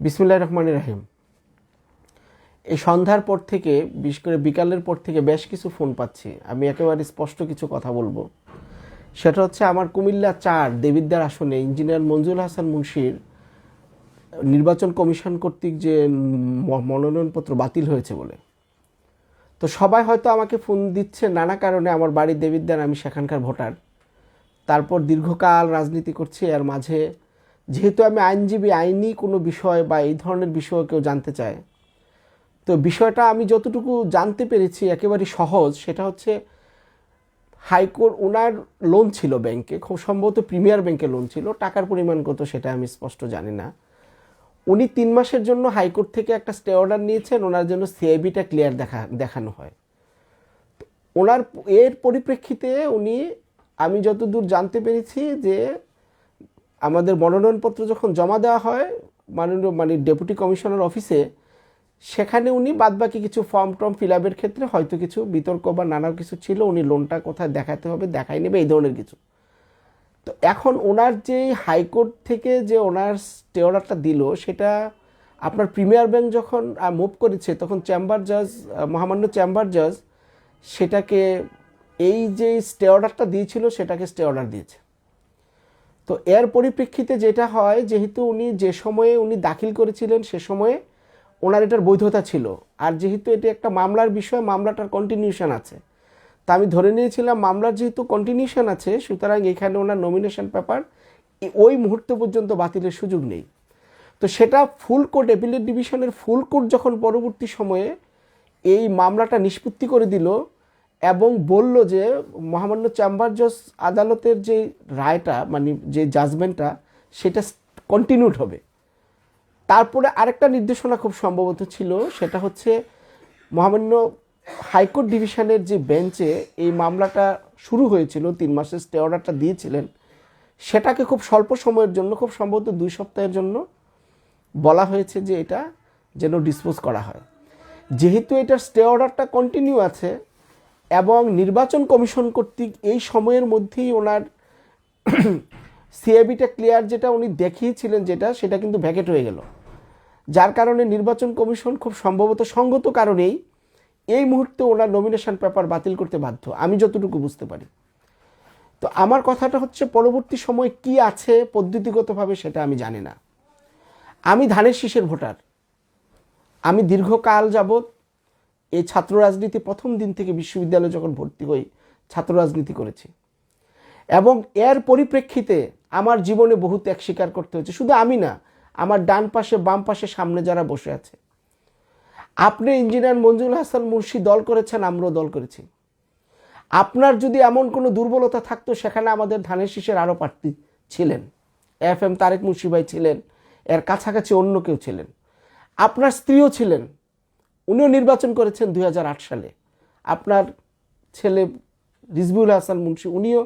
বিসমিল্লাহির রহমানির রহিম। এই সন্ধ্যার পর থেকে, বিশেষ করে বিকালের পর থেকে বেশ কিছু ফোন পাচ্ছি। আমি একেবারে স্পষ্ট কিছু কথা বলবো। সেটা হচ্ছে, আমার কুমিল্লা 4 দেবিদ্বার আসনে ইঞ্জিনিয়ার মঞ্জুর হাসান মুন্সির নির্বাচন কমিশন কর্তৃক যে মনোনয়নপত্র বাতিল হয়েছে বলে। তো সবাই হয়তো আমাকে ফোন দিচ্ছে নানা কারণে। আমার বাড়ি দেবিদ্বার, আমি সেখানকার ভোটার। তারপর দীর্ঘকাল রাজনীতি করছি। এর মাঝে যেহেতু আমি আইনজীবী, আইনি কোনো বিষয় বা এই ধরনের বিষয় কেউ জানতে চায়, তো বিষয়টা আমি যতটুকু জানতে পেরেছি একেবারে সহজ। সেটা হচ্ছে, হাইকোর্ট ওনার লোন ছিল ব্যাংকে, খুব সম্ভবত প্রিমিয়ার ব্যাংকে লোন ছিল। টাকার পরিমাণ কত সেটা আমি স্পষ্ট জানি না। উনি 3 মাসের জন্য হাইকোর্ট থেকে একটা স্টে অর্ডার নিয়েছেন, ওনার জন্য সিআইবিটা ক্লিয়ার দেখানো হয়। ওনার এর পরিপ্রেক্ষিতে উনি, আমি যতদূর জানতে পেরেছি যে আমাদের মনোনয়নপত্র যখন জমা দেওয়া হয় মাননীয় ডেপুটি কমিশনার অফিসে, সেখানে উনি বাদবাকি কিছু ফর্ম টর্ম ফিল আপের ক্ষেত্রে হয়তো কিছু বিতর্ক বা নানা কিছু ছিল, উনি লোনটা কোথায় দেখাতে হবে দেখাই নেবে, এই ধরনের কিছু। তো এখন ওনার যে হাইকোর্ট থেকে যে ওনার স্টে অর্ডারটা দিল, সেটা আপনার প্রিমিয়ার ব্যাংক যখন মুভ করেছে, তখন চেম্বার জাজ, মহামান্য চেম্বার জাজ সেটাকে, এই যে স্টে অর্ডারটা দিয়েছিল সেটাকে স্টে অর্ডার দিয়েছে। তো এর পরিপ্রেক্ষিতে যেটা হয়, যেহেতু উনি যে সময়ে উনি দাখিল করেছিলেন সে সময়ে ওনার এটার বৈধতা ছিল, আর যেহেতু এটি একটা মামলার বিষয়, মামলাটার কন্টিনিউশন আছে, তা আমি ধরে নিয়েছিলাম মামলার যেহেতু কন্টিনিউশন আছে, সুতরাং এখানে ওনার নমিনেশন পেপার ওই মুহূর্ত পর্যন্ত বাতিলের সুযোগ নেই। তো সেটা ফুল কোর্ট, অ্যাপিলেট ডিভিশনের ফুল কোর্ট যখন পরবর্তী সময়ে এই মামলাটা নিষ্পত্তি করে দিল এবং বলল যে মহামান্য চেম্বার জজ আদালতের যে রায়টা, মানে যে জাজমেন্টটা, সেটা কন্টিনিউড হবে। তারপরে আরেকটা নির্দেশনা খুব সম্ভবত ছিল, সেটা হচ্ছে মহামান্য হাইকোর্ট ডিভিশনের যে বেঞ্চে এই মামলাটা শুরু হয়েছিল, 3 মাসের স্টে অর্ডারটা দিয়েছিলেন, সেটাকে খুব স্বল্প সময়ের জন্য, খুব সম্ভবত 2 সপ্তাহের জন্য বলা হয়েছে যে এটা যেন ডিসপোজ করা হয়। যেহেতু এটার স্টে অর্ডারটা কন্টিনিউ আছে এবং নির্বাচন কমিশন কর্তৃক এই সময়ের মধ্যেই ওনার সিআইবিটা ক্লিয়ার যেটা উনি দেখিয়েছিলেন, সেটা কিন্তু ভ্যাকেট হয়ে গেল, যার কারণে নির্বাচন কমিশন খুব সম্ভবত সঙ্গত কারণেই এই মুহূর্তে ওনার নমিনেশন পেপার বাতিল করতে বাধ্য, আমি যতটুকু বুঝতে পারি। তো আমার কথাটা হচ্ছে, পরবর্তী সময় কি আছে পদ্ধতিগতভাবে সেটা আমি জানি না। আমি ধানের শীষের ভোটার। আমি দীর্ঘকাল যাবৎ এই ছাত্র রাজনীতি, প্রথম দিন থেকে বিশ্ববিদ্যালয়ে যখন ভর্তি হই ছাত্র রাজনীতি করেছি, এবং এর পরিপ্রেক্ষিতে আমার জীবনে বহু ত্যাগ স্বীকার করতে হয়েছে। শুধু আমি না, আমার ডান পাশে, বাম পাশে, সামনে যারা বসে আছে। আপনি ইঞ্জিনিয়ার মঞ্জুর হাসান মুন্সি দল করেছেন, আমরাও দল করেছি। আপনার যদি এমন কোনো দুর্বলতা থাকতো, সেখানে আমাদের ধানের শীষের আরও প্রার্থী ছিলেন। FM তারেক মুন্সি ভাই ছিলেন, এর কাছাকাছি অন্য কেউ ছিলেন, আপনার স্ত্রীও ছিলেন, উনিও নির্বাচন করেছেন 2008 সালে। আপনার ছেলে রিজবুল হাসান মুন্সি, উনিও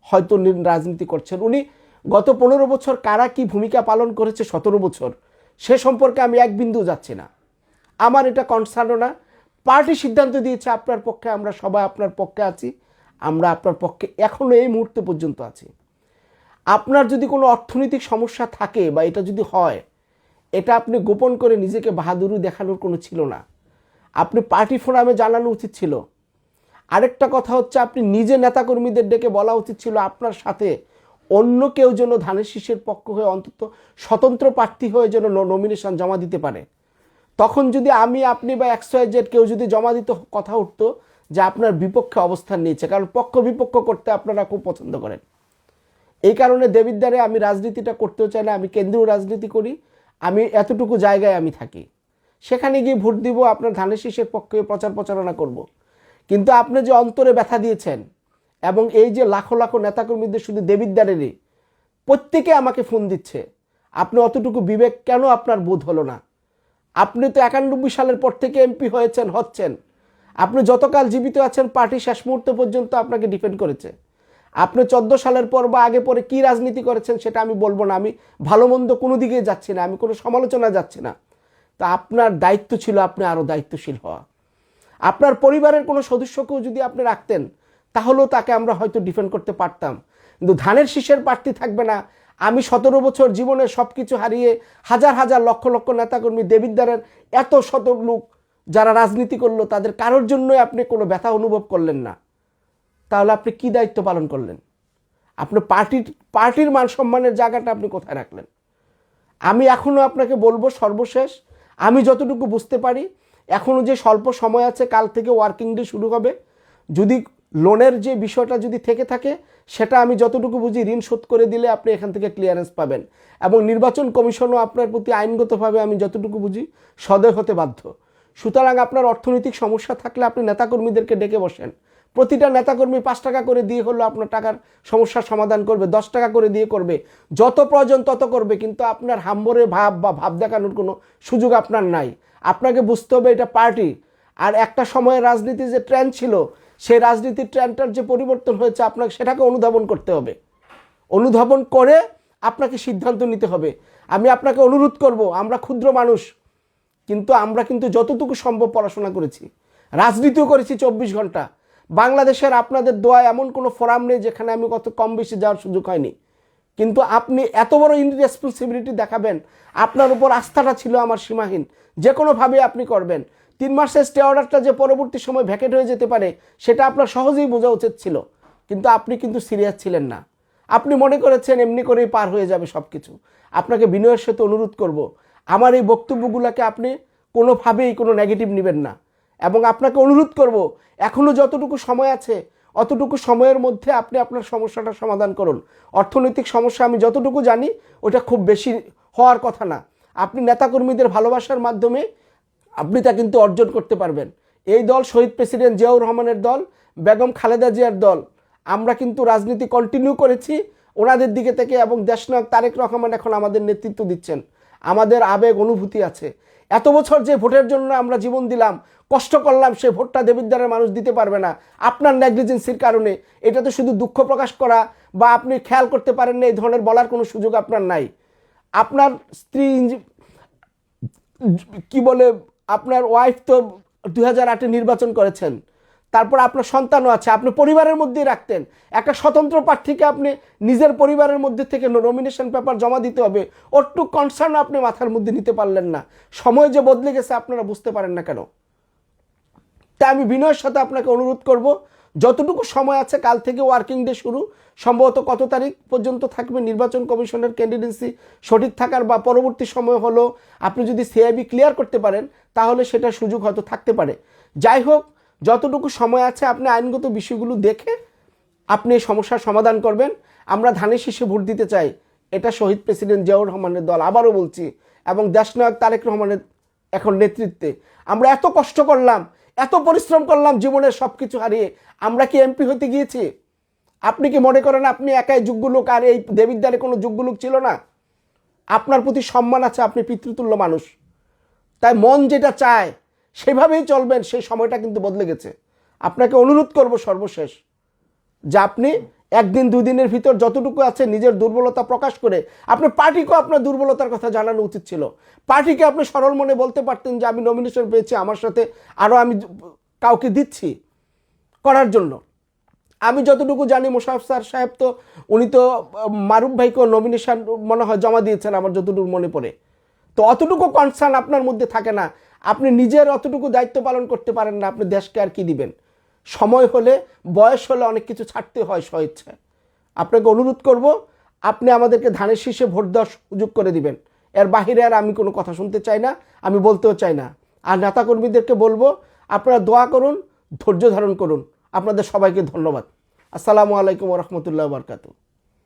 হয়তো রাজনীতি করছেন। উনি গত 15 বছর কারা কি ভূমিকা পালন করেছে, 17 বছর, সে সম্পর্কে আমি এক বিন্দু যাচ্ছি না। আমার এটা কনসার্নও না। পার্টি সিদ্ধান্ত দিয়েছে আপনার পক্ষে, আমরা সবাই আপনার পক্ষে আছি, আমরা আপনার পক্ষে এখনও এই মুহূর্তে পর্যন্ত আছি। আপনার যদি কোনো অর্থনৈতিক সমস্যা থাকে বা এটা যদি হয়, এটা আপনি গোপন করে নিজেকে বাহাদুরি দেখানোর কোনো ছিল না, আপনি পার্টি ফোরামে জানানো উচিত ছিল। আরেকটা কথা হচ্ছে, আপনি নিজে নেতাকর্মীদের ডেকে বলা উচিত ছিল আপনার সাথে অন্য কেউ যেন ধানের শীষের পক্ষ হয়ে, অন্তত স্বতন্ত্র প্রার্থী হয়ে যেন নমিনেশন জমা দিতে পারে। তখন যদি আমি, আপনি বা XYZ কেউ যদি জমা দিত, কথা উঠতো যে আপনার বিপক্ষে অবস্থান নিয়েছে, কারণ পক্ষ বিপক্ষ করতে আপনারা খুব পছন্দ করেন। এই কারণে দেবিদ্বারে আমি রাজনীতিটা করতেও চাই না। আমি কেন্দ্রীয় রাজনীতি করি, আমি এতটুকু জায়গায় আমি থাকি, সেখানে গিয়ে ভোট দিব, আপনার ধানের শীষের পক্ষে প্রচার প্রচারণা করব। কিন্তু আপনি যে অন্তরে ব্যথা দিয়েছেন, এবং এই যে লাখো লাখো নেতাকর্মীদের, শুধু দেবিদ্বারেরই প্রত্যেকে আমাকে ফোন দিচ্ছে, আপনি অতটুকু বিবেক কেন আপনার বোধ হলো না? আপনি তো 91 সালের পর থেকে MP হচ্ছেন। আপনি যতকাল জীবিত আছেন, পার্টি শেষ মুহূর্ত পর্যন্ত আপনাকে ডিফেন্ড করেছে। আপনি 14 সালের পর বা আগে পরে কি রাজনীতি করেছেন সেটা আমি বলবো না, আমি ভালো মন্দ কোনো দিকে যাচ্ছি না, আমি কোনো সমালোচনা যাচ্ছি না। তা আপনার দায়িত্ব ছিল আপনি আরও দায়িত্বশীল হওয়া। আপনার পরিবারের কোনো সদস্যকেও যদি আপনি রাখতেন, তাহলেও তাকে আমরা হয়তো ডিফেন্ড করতে পারতাম। কিন্তু ধানের শীষের প্রার্থী থাকবে না, আমি 17 বছর জীবনে সব কিছু হারিয়ে হাজার হাজার লক্ষ লক্ষ নেতাকর্মী দেবিদ্বারের এত শত লোক যারা রাজনীতি করলো তাদের কারোর জন্যই আপনি কোনো ব্যথা অনুভব করলেন না, তাহলে আপনি কি দায়িত্ব পালন করলেন? আপনি পার্টির মান সম্মানের জায়গাটা আপনি কোথায় রাখলেন? আমি এখনও আপনাকে বলবো, সর্বশেষ আমি যতটুকু বুঝতে পারি এখনও যে স্বল্প সময় আছে, কাল থেকে ওয়ার্কিং ডে শুরু হবে, যদি লোনের যে বিষয়টা যদি থেকে থাকে সেটা আমি যতটুকু বুঝি ঋণ শোধ করে দিলে আপনি এখান থেকে ক্লিয়ারেন্স পাবেন, এবং নির্বাচন কমিশনও আপনার প্রতি আইনগতভাবে আমি যতটুকু বুঝি সদয় হতে বাধ্য। সুতরাং আপনার অর্থনৈতিক সমস্যা থাকলে আপনি নেতাকর্মীদেরকে ডেকে বসেন, প্রতিটা নেতাকর্মী 5 টাকা করে দিয়ে হলো আপনার টাকার সমস্যার সমাধান করবে, 10 টাকা করে দিয়ে করবে, যত প্রয়োজন তত করবে, কিন্তু আপনার হাম্বরে ভাব বা ভাব দেখানোর কোনো সুযোগ আপনার নাই। আপনাকে বুঝতে হবে এটা পার্টি, আর একটা সময়ে রাজনীতির যে ট্রেন্ড ছিল সেই রাজনীতির ট্রেন্ডটার যে পরিবর্তন হয়েছে আপনাকে সেটাকে অনুধাবন করতে হবে, অনুধাবন করে আপনাকে সিদ্ধান্ত নিতে হবে। আমি আপনাকে অনুরোধ করব, আমরা ক্ষুদ্র মানুষ, কিন্তু আমরা কিন্তু যতটুকু সম্ভব পড়াশোনা করেছি, রাজনীতিও করেছি 24 ঘন্টা। বাংলাদেশের আপনাদের দোয়ায় এমন কোনো ফোরাম নেই যেখানে আমি কত কম বেশি যাওয়ার সুযোগ হয়নি, কিন্তু আপনি এত বড় ইনরেসপন্সিবিলিটি দেখাবেন, আপনার উপর আস্থাটা ছিল আমার সীমাহীন, যে কোনোভাবে আপনি করবেন। 3 মাসের স্টে অর্ডারটা যে পরবর্তী সময় ভ্যাকেট হয়ে যেতে পারে সেটা আপনার সহজেই বোঝা উচিত ছিল, কিন্তু আপনি কিন্তু সিরিয়াস ছিলেন না। আপনি মনে করেছেন এমনি করেই পার হয়ে যাবে সব কিছু। আপনাকে বিনয়ের সাথে অনুরোধ করব, আমার এই বক্তব্যগুলোকে আপনি কোনোভাবেই কোনো নেগেটিভ নেবেন না, এবং আপনাকে অনুরোধ করব এখনও যতটুকু সময় আছে অতটুকু সময়ের মধ্যে আপনি আপনার সমস্যাটা সমাধান করুন। অর্থনৈতিক সমস্যা আমি যতটুকু জানি ওটা খুব বেশি হওয়ার কথা না, আপনি নেতাকর্মীদের ভালোবাসার মাধ্যমে আপনি তা কিন্তু অর্জন করতে পারবেন। এই দল শহীদ প্রেসিডেন্ট জিয়াউর রহমানের দল, বেগম খালেদা জিয়ার দল, আমরা কিন্তু রাজনীতি কন্টিনিউ করেছি ওনাদের দিকে থেকে, এবং দেশনায়ক তারেক রহমান এখন আমাদের নেতৃত্ব দিচ্ছেন। আমাদের আবেগ অনুভূতি আছে, এত বছর যে ভোটের জন্য আমরা জীবন দিলাম, কষ্ট করলাম, সে ভোটটা দেবিদ্বারের মানুষ দিতে পারবে না আপনার নেগলিজেন্সির কারণে। এটা তো শুধু দুঃখ প্রকাশ করা বা আপনি খেয়াল করতে পারেন না এই ধরনের বলার কোনো সুযোগ আপনার নাই। আপনার স্ত্রী কি বলে, আপনার ওয়াইফ তো 2008-এ নির্বাচন করেছেন, তারপর আপনার সন্তানও আছে, আপনি পরিবারের মধ্যেই রাখতেন। একটা স্বতন্ত্র প্রার্থীকে আপনি নিজের পরিবারের মধ্যে থেকে নমিনেশন পেপার জমা দিতে হবে, ওটু কনসার্ন আপনি মাথার মধ্যে নিতে পারলেন না। সময় যে বদলে গেছে আপনারা বুঝতে পারেন না কেন? তাই আমি বিনয়ের সাথে আপনাকে অনুরোধ করব, যতটুকু সময় আছে কাল থেকে ওয়ার্কিং ডে শুরু, সম্ভবত কত তারিখ পর্যন্ত থাকবে নির্বাচন কমিশনের ক্যান্ডিডেন্সি সঠিক থাকার, বা পরবর্তী সময় হলো আপনি যদি সিআইবি ক্লিয়ার করতে পারেন তাহলে সেটার সুযোগ হয়তো থাকতে পারে। যাই হোক, যতটুকু সময় আছে আপনি আইনগত বিষয়গুলো দেখে আপনি এই সমস্যার সমাধান করবেন। আমরা ধানের শীষে ভোট দিতে চাই, এটা শহীদ প্রেসিডেন্ট জিয়াউর রহমানের দল, আবারও বলছি, এবং দেশনায়ক তারেক রহমানের এখন নেতৃত্বে। আমরা এত কষ্ট করলাম, এত পরিশ্রম করলাম, জীবনের সব কিছু হারিয়ে আমরা কি এমপি হতে গিয়েছি? আপনি কি মনে করেন আপনি একাই যোগ্য লোক আর এই দেবিদ্বারে কোনো যোগ্য লোক ছিল না? আপনার প্রতি সম্মান আছে, আপনি পিতৃতুল্য মানুষ, তাই মন যেটা চায় সেভাবেই চলবেন। সেই সময়টা কিন্তু বদলে গেছে। আপনাকে অনুরোধ করব সর্বশেষ, যে আপনি 1 দিন 2 দিনের ভিতর যতটুকু আছে নিজের দুর্বলতা প্রকাশ করে, আপনি পার্টিকেও আপনার দুর্বলতার কথা জানানো উচিত ছিল। পার্টিকে আপনি সরল মনে বলতে পারতেন যে আমি নমিনেশন পেয়েছি, আমার সাথে আরও আমি কাউকে দিচ্ছি করার জন্য। আমি যতটুকু জানি মোশাররফ সাহেব তো উনি তো মারুফ ভাইকেও নমিনেশন মনে হয় জমা দিয়েছেন আমার যতটুকু মনে পড়ে। তো অতটুকু কনসার্ন আপনার মধ্যে থাকে না, আপনি নিজের অতটুকু দায়িত্ব পালন করতে পারেন না, আপনি দেশকে আর কি দিবেন? সময় হলে, বয়স হলে অনেক কিছু ছাড়তে হয় স্বেচ্ছায়। আপনাকে অনুরোধ করব, আপনি আমাদেরকে ধানের শীষে ভোট দেওয়ার সুযোগ করে দিবেন। এর বাহিরে আর আমি কোনো কথা শুনতে চাই না, আমি বলতেও চাই না। আর নেতাকর্মীদেরকে বলবো, আপনারা দোয়া করুন, ধৈর্য ধারণ করুন। আপনাদের সবাইকে ধন্যবাদ। আসসালামু আলাইকুম ওয়া রাহমাতুল্লাহি ওয়া বারাকাতুহু।